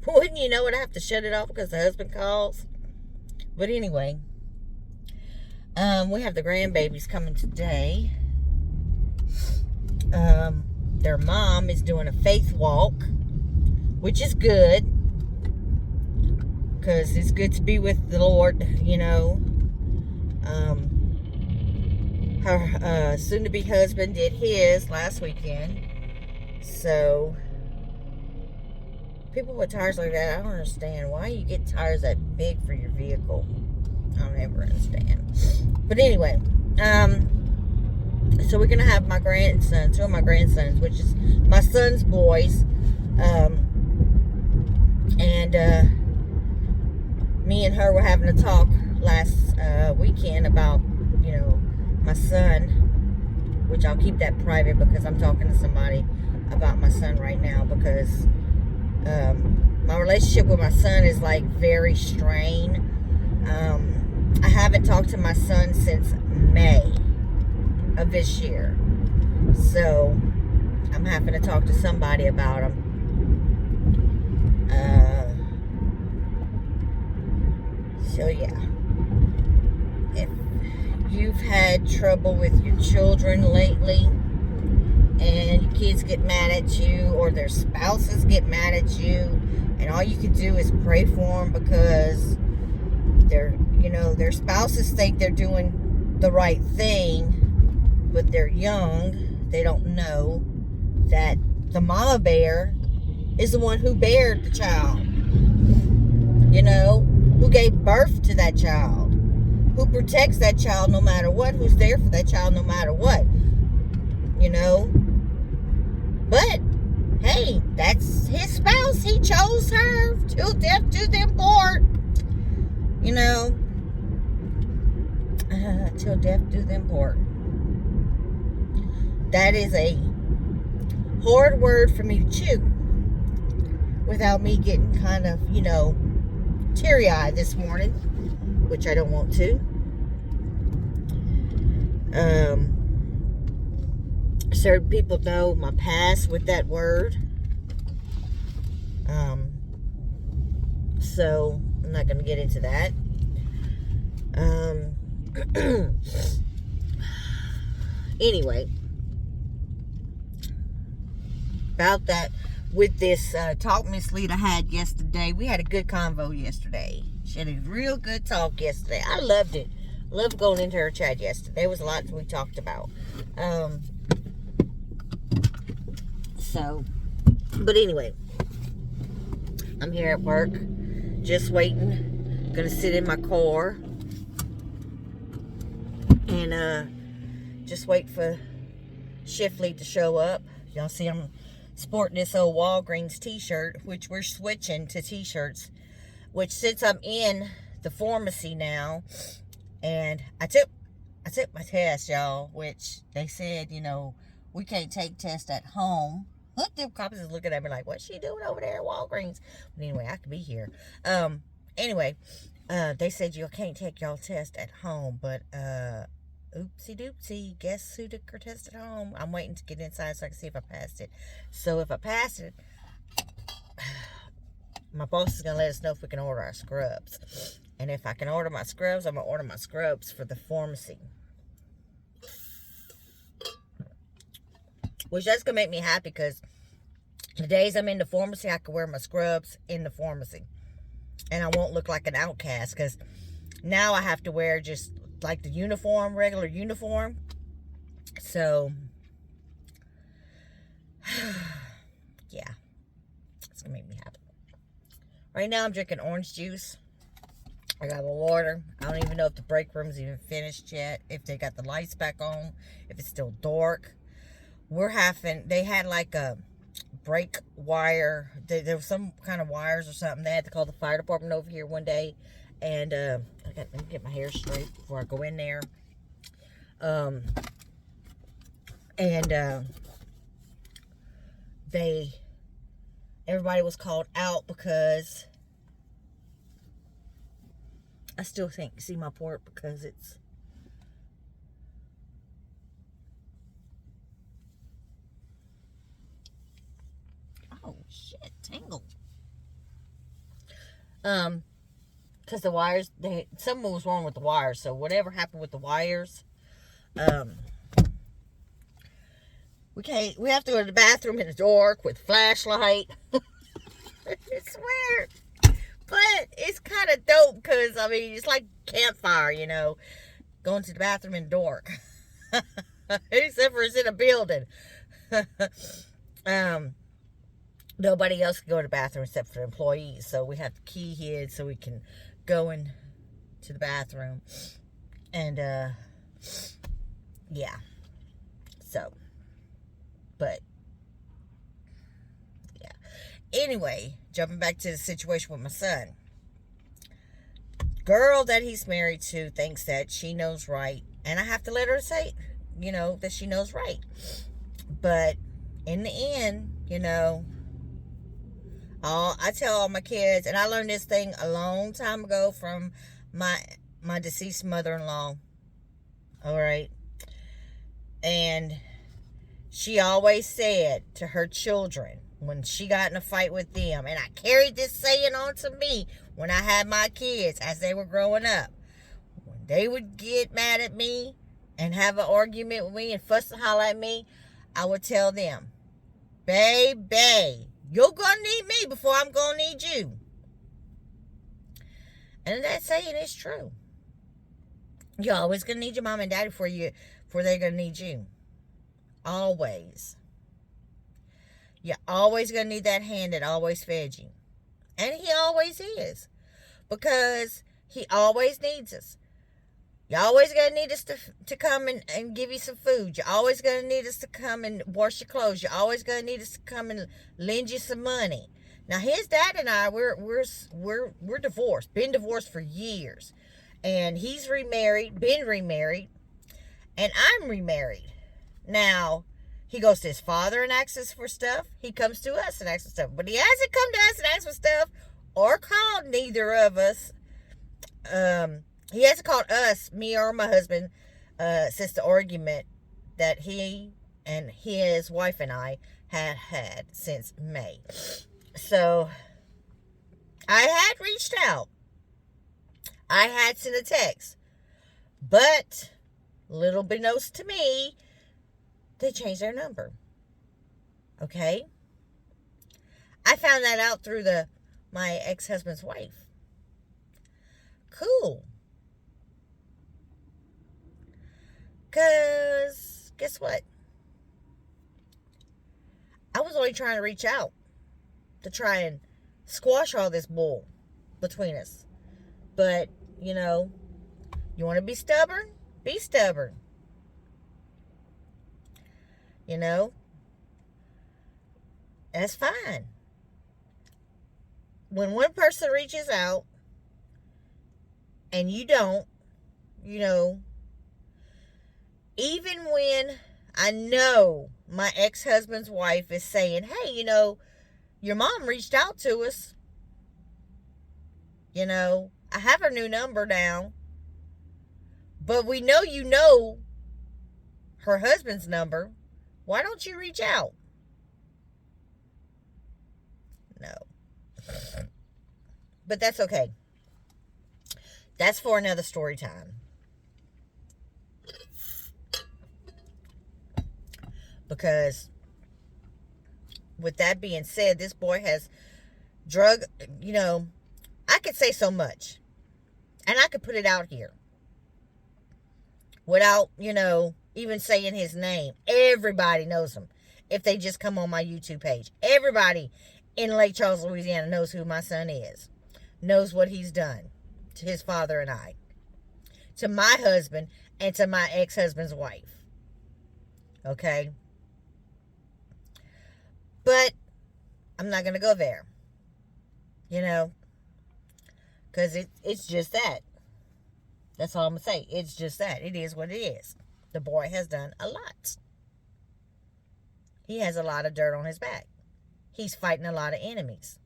Wouldn't you know it? I have to shut it off because the husband calls. But anyway, we have the grandbabies coming today. Their mom is doing a faith walk, which is good because it's good to be with the Lord, you know. Her soon-to-be husband did his last weekend. So, people with tires like that, I don't understand. Why you get tires that big for your vehicle? I don't ever understand. But anyway, so we're going to have my grandson, two of my grandsons, which is my son's boys. And me and her were having a talk last weekend about, you know, my son, which I'll keep that private because I'm talking to somebody about my son right now, because my relationship with my son is like very strained. I haven't talked to my son since May of this year, so I'm having to talk to somebody about him. So yeah, if you've had trouble with your children lately and your kids get mad at you, or their spouses get mad at you, and all you can do is pray for them because their spouses think they're doing the right thing, but they're young. They don't know that the mama bear is the one who bared the child, who gave birth to that child, who protects that child no matter what, who's there for that child no matter what, But, hey, that's his spouse. He chose her. Till death do them part. Till death do them part. That is a hard word for me to chew without me getting kind of, teary-eyed this morning, which I don't want to. Certain people know my past with that word. So I'm not going to get into that. Anyway, about that, with this talk Miss Lita had yesterday, we had a good convo yesterday. She had a real good talk yesterday. I loved it. Loved going into her chat yesterday. There was a lot we talked about. But anyway, I'm here at work, just waiting. Gonna sit in my car and just wait for shift lead to show up. Y'all see I'm sporting this old Walgreens t-shirt, which we're switching to t-shirts, which since I'm in the pharmacy now, and I took my test, y'all, which they said, we can't take tests at home. Look, them cops is looking at me like, what's she doing over there at Walgreens? But anyway, I could be here. They said you can't take y'all test at home, but oopsie doopsie, guess who took her test at home? I'm waiting to get inside so I can see if I passed it. So if I passed it, my boss is gonna let us know if we can order our scrubs. And if I can order my scrubs, I'm gonna order my scrubs for the pharmacy. Which that's gonna make me happy, because the days I'm in the pharmacy, I can wear my scrubs in the pharmacy. And I won't look like an outcast, because now I have to wear just like the uniform, regular uniform. So, yeah, it's gonna make me happy. Right now I'm drinking orange juice. I got my water. I don't even know if the break room's even finished yet, if they got the lights back on, if it's still dark. They had like a break wire. There was some kind of wires or something. They had to call the fire department over here one day. And let me get my hair straight before I go in there. Everybody was called out because I still can't see my port because it's oh shit, tangle. Because the wires, something was wrong with the wires. So whatever happened with the wires, um, we have to go to the bathroom in the dark with flashlight. It's weird. But it's kind of dope because, I mean, it's like campfire, going to the bathroom in the dark. Except for it's in a building. Nobody else can go to the bathroom except for the employees. So we have the key hid so we can go in to the bathroom. And, yeah. So, but, yeah. Anyway, jumping back to the situation with my son. Girl that he's married to thinks that she knows right. And I have to let her say, that she knows right. But in the end, I tell all my kids, and I learned this thing a long time ago from my deceased mother-in-law. All right. And she always said to her children, when she got in a fight with them, and I carried this saying on to me when I had my kids as they were growing up. When they would get mad at me and have an argument with me and fuss and holler at me, I would tell them, baby, you're going to need me before I'm going to need you. And that saying is true. You're always going to need your mom and daddy before they're going to need you. Always. You're always going to need that hand that always fed you. And he always is. Because he always needs us. You're always going to need us to come and give you some food. You're always going to need us to come and wash your clothes. You're always going to need us to come and lend you some money. Now, his dad and I, we're divorced. Been divorced for years. And he's been remarried. And I'm remarried. Now, he goes to his father and asks us for stuff. He comes to us and asks for stuff. But he hasn't come to us and asked for stuff or called neither of us. He hasn't called us, me or my husband, since the argument that he and his wife and I had since May. So, I had reached out. I had sent a text. But, little beknownst to me, they changed their number. Okay? I found that out through my ex-husband's wife. Cool. Because, guess what? I was only trying to reach out to try and squash all this bull between us. But, you want to be stubborn? Be stubborn. That's fine. When one person reaches out and you don't, even when I know my ex-husband's wife is saying, hey, your mom reached out to us. I have her new number now. But we know her husband's number. Why don't you reach out? No. But that's okay. That's for another story time. Because with that being said, this boy has I could say so much. And I could put it out here. Without, even saying his name. Everybody knows him. If they just come on my YouTube page. Everybody in Lake Charles, Louisiana knows who my son is. Knows what he's done to his father and I. To my husband and to my ex-husband's wife. Okay? But I'm not going to go there. Because it's just that. That's all I'm going to say. It's just that. It is what it is. The boy has done a lot. He has a lot of dirt on his back. He's fighting a lot of enemies.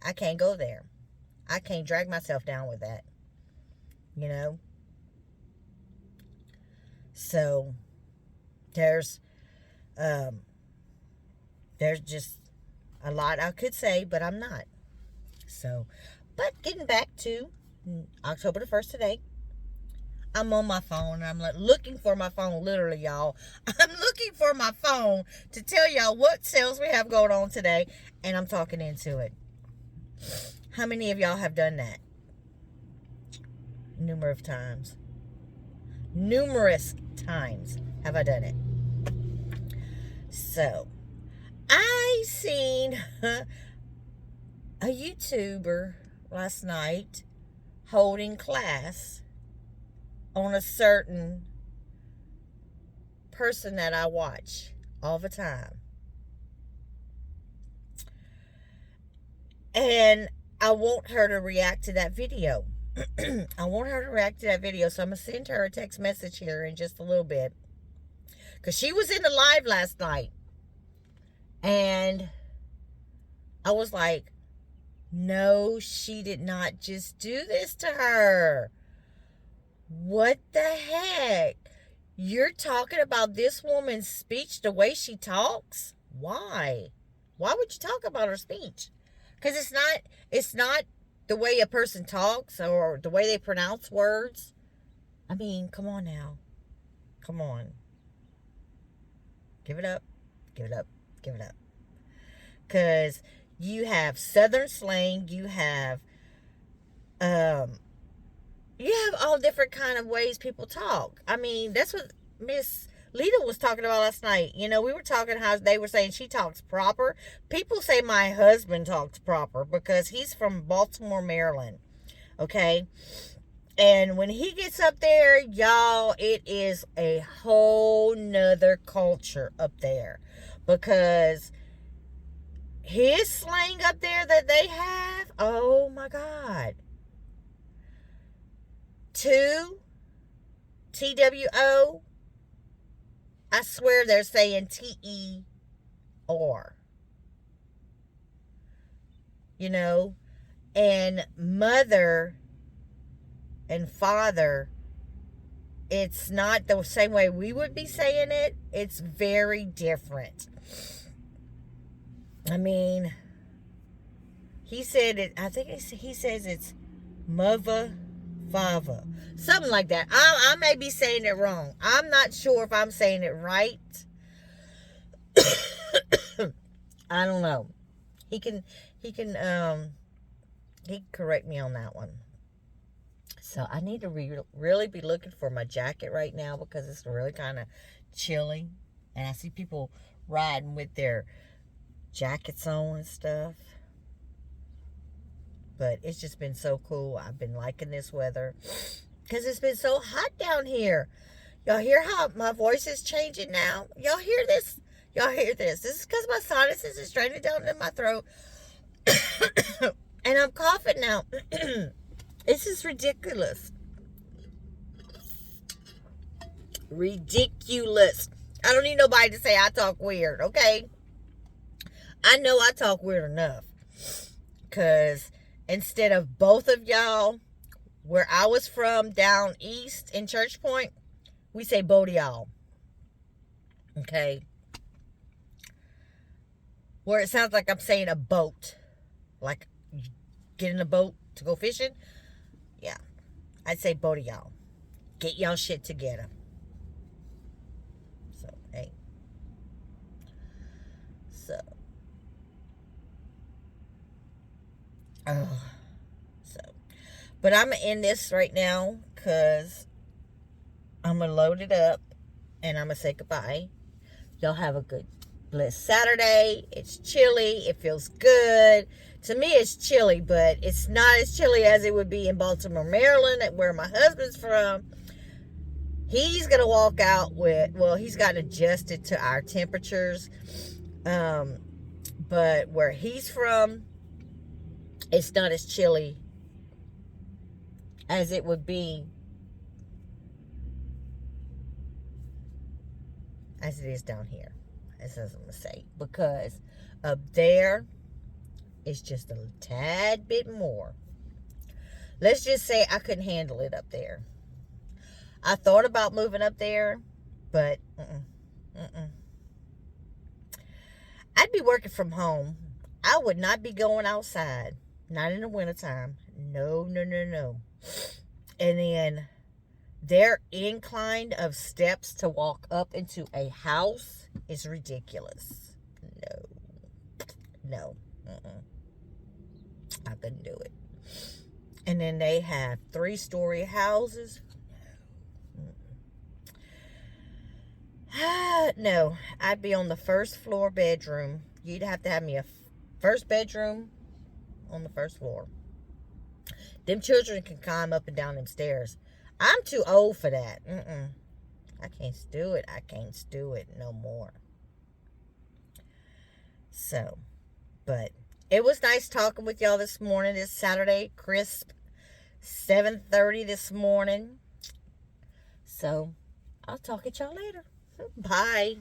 I can't go there. I can't drag myself down with that. So, there's just a lot I could say, but I'm not. So, But getting back to October the 1st today, I'm on my phone. I'm looking for my phone, literally, y'all. I'm looking for my phone to tell y'all what sales we have going on today, and I'm talking into it. How many of y'all have done that? Numerous times. Numerous times have I done it. So, I seen a YouTuber last night holding class on a certain person that I watch all the time. And I want her to react to that video. I want her to react to that video, so I'm going to send her a text message here in just a little bit. Because she was in the live last night. And I was like, no, she did not just do this to her. What the heck? You're talking about this woman's speech, the way she talks? Why? Why would you talk about her speech? Because it's not the way a person talks or the way they pronounce words. I mean, come on now. Come on. Give it up. Give it up. Give it up. Because you have Southern slang. You have all different kind of ways people talk. I mean, that's what Miss Lita was talking about last night. You know, we were talking how they were saying she talks proper. People say my husband talks proper because he's from Baltimore, Maryland. Okay? And when he gets up there, y'all, it is a whole nother culture up there. Because his slang up there that they have, oh my God. TWO, I swear they're saying TER. You know, and mother and father, it's not the same way we would be saying it. It's very different. I mean, he said it, I think he says it's mother, father. Something like that. I may be saying it wrong. I'm not sure if I'm saying it right. I don't know. He can correct me on that one. So I need to really be looking for my jacket right now because it's really kind of chilly. And I see people riding with their jackets on and stuff. But it's just been so cool. I've been liking this weather because it's been so hot down here. Y'all hear how my voice is changing now? Y'all hear this? Y'all hear this? This is because my sinuses is draining down in my throat. And I'm coughing now. This is ridiculous. Ridiculous. I don't need nobody to say I talk weird, okay? I know I talk weird enough. Because instead of both of y'all, where I was from down east in Church Point, we say both of y'all. Okay? Where it sounds like I'm saying a boat. Like, get in a boat to go fishing. Yeah. I'd say both of y'all. Get y'all shit together. So, hey. So. But I'm going to end this right now because I'm going to load it up and I'm going to say goodbye. Y'all have a good, blessed Saturday. It's chilly. It feels good. To me, it's chilly, but it's not as chilly as it would be in Baltimore, Maryland, where my husband's from. He's going to walk out with, well, he's got adjusted to our temperatures. But where he's from, it's not as chilly as it would be as it is down here. As I'm going to say. Because up there, it's just a tad bit more. Let's just say I couldn't handle it up there. I thought about moving up there, but I'd be working from home. I would not be going outside. Not in the wintertime. No, no, no, no. And then their incline of steps to walk up into a house is ridiculous. No. No. I couldn't do it. And then they have 3-story houses. No, I'd be on the first floor bedroom. You'd have to have me a first bedroom on the first floor. Them children can climb up and down them stairs. I'm too old for that. I can't do it. I can't do it no more. So, but it was nice talking with y'all this morning. This Saturday, crisp 7:30 this morning. So, I'll talk at y'all later. Bye.